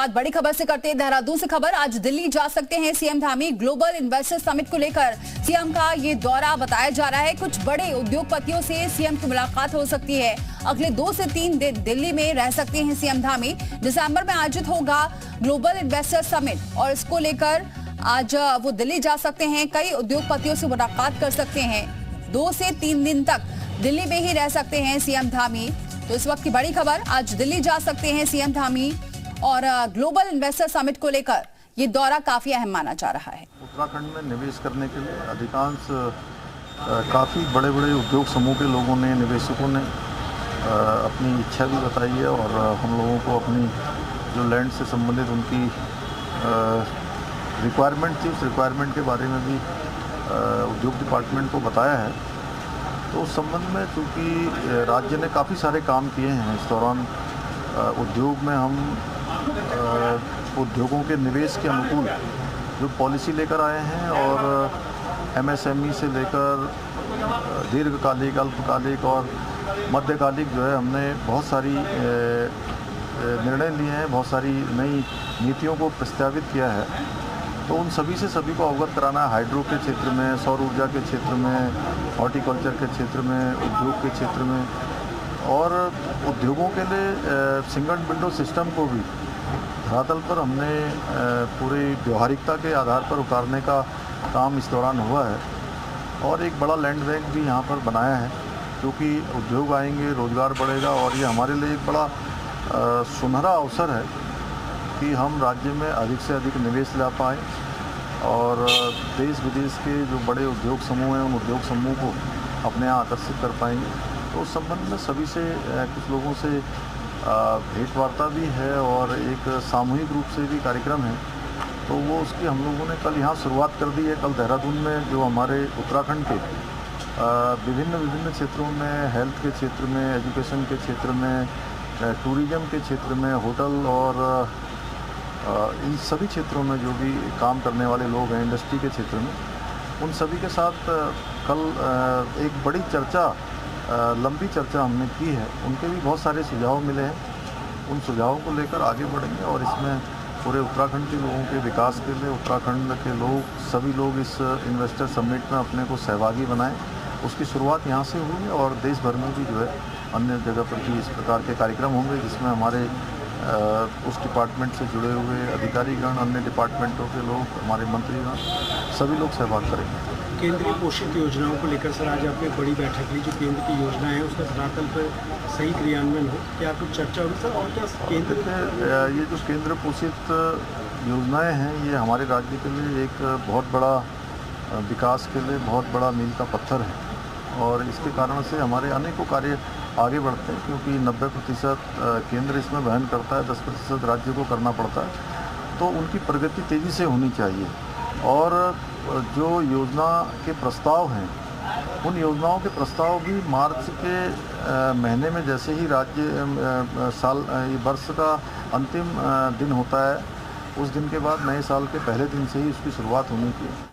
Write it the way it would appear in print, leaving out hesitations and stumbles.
शुरुआत बड़ी खबर से करते हैं, देहरादून से खबर। आज दिल्ली जा सकते हैं CM Dhami. Global investor summit को लेकर सीएम का ये दौरा बताया जा रहा है। कुछ बड़े उद्योगपतियों से सीएम की मुलाकात हो सकती है। अगले 2 से 3 दिन दिल्ली में रह सकते हैं सीएम धामी। दिसंबर में आयोजित होगा ग्लोबल इन्वेस्टर समिट और इसको लेकर आज वो दिल्ली जा सकते हैं। कई उद्योगपतियों से मुलाकात कर सकते हैं। 2 से 3 दिन तक दिल्ली में ही रह सकते हैं सीएम धामी। तो इस वक्त की बड़ी खबर, आज दिल्ली जा सकते हैं सीएम धामी और ग्लोबल इन्वेस्टर समिट को लेकर ये दौरा काफी अहम माना जा रहा है। उत्तराखंड में निवेश करने के लिए अधिकांश काफ़ी बड़े बड़े उद्योग समूह के लोगों ने, निवेशकों ने अपनी इच्छा भी बताई है और हम लोगों को अपनी जो लैंड से संबंधित उनकी रिक्वायरमेंट थी, उस रिक्वायरमेंट के बारे में भी उद्योग डिपार्टमेंट को बताया है। तो उस संबंध में चूँकि राज्य ने काफ़ी सारे काम किए हैं इस दौरान, उद्योग में हम उद्योगों के निवेश के अनुकूल जो पॉलिसी लेकर आए हैं और एमएसएमई से लेकर दीर्घकालिक, अल्पकालिक और मध्यकालिक जो है हमने बहुत सारी निर्णय लिए हैं, बहुत सारी नई नीतियों को प्रस्तावित किया है। तो उन सभी से सभी को अवगत कराना है। हाइड्रो के क्षेत्र में, सौर ऊर्जा के क्षेत्र में, हॉर्टिकल्चर के क्षेत्र में, उद्योग के क्षेत्र में और उद्योगों के लिए सिंगल विंडो सिस्टम को भी धरातल पर हमने पूरी व्यवहारिकता के आधार पर उतारने का काम इस दौरान हुआ है। और एक बड़ा लैंड बैंक भी यहाँ पर बनाया है, क्योंकि उद्योग आएंगे, रोज़गार बढ़ेगा और ये हमारे लिए एक बड़ा सुनहरा अवसर है कि हम राज्य में अधिक से अधिक निवेश ला पाएँ और देश विदेश के जो बड़े उद्योग समूह हैं उन उद्योग समूह को अपने यहाँ आकर्षित कर पाएंगे। तो उस संबंध में सभी से, कुछ लोगों से भेंट वार्ता भी है और एक सामूहिक रूप से भी कार्यक्रम है। तो वो उसकी हम लोगों ने कल यहाँ शुरुआत कर दी है। कल देहरादून में जो हमारे उत्तराखंड के विभिन्न क्षेत्रों में, हेल्थ के क्षेत्र में, एजुकेशन के क्षेत्र में, टूरिज़्म के क्षेत्र में, होटल और इन सभी क्षेत्रों में जो भी काम करने वाले लोग हैं इंडस्ट्री के क्षेत्र में, उन सभी के साथ कल एक बड़ी चर्चा, लंबी चर्चा हमने की है। उनके भी बहुत सारे सुझाव मिले हैं। उन सुझावों को लेकर आगे बढ़ेंगे और इसमें पूरे उत्तराखंड के लोगों के विकास के लिए उत्तराखंड के लोग, सभी लोग इस इन्वेस्टर समिट में अपने को सहभागी बनाएं। उसकी शुरुआत यहाँ से हुई है और देश भर में भी जो है अन्य जगह पर भी इस प्रकार के कार्यक्रम होंगे, जिसमें हमारे उस डिपार्टमेंट से जुड़े हुए अधिकारीगण, अन्य डिपार्टमेंटों के लोग, हमारे मंत्रीगण, सभी लोग सहभाग करेंगे। केंद्रीय पोषित योजनाओं को लेकर सर आज आपने बड़ी बैठक ली। जो केंद्र की योजना है उसका धरातल पर सही क्रियान्वयन हो, क्या कुछ चर्चा हुई सर? और क्या केंद्र के ये जो केंद्र पोषित योजनाएं हैं, ये हमारे राज्य के लिए एक बहुत बड़ा विकास के लिए बहुत बड़ा मील का पत्थर है और इसके कारण से हमारे अनेकों कार्य आगे बढ़ते हैं, क्योंकि 90% केंद्र इसमें वहन करता है, 10% राज्य को करना पड़ता है। तो उनकी प्रगति तेज़ी से होनी चाहिए और जो योजना के प्रस्ताव हैं, उन योजनाओं के प्रस्ताव भी मार्च के महीने में जैसे ही वर्ष का अंतिम दिन होता है, उस दिन के बाद नए साल के पहले दिन से ही उसकी शुरुआत होनी चाहिए।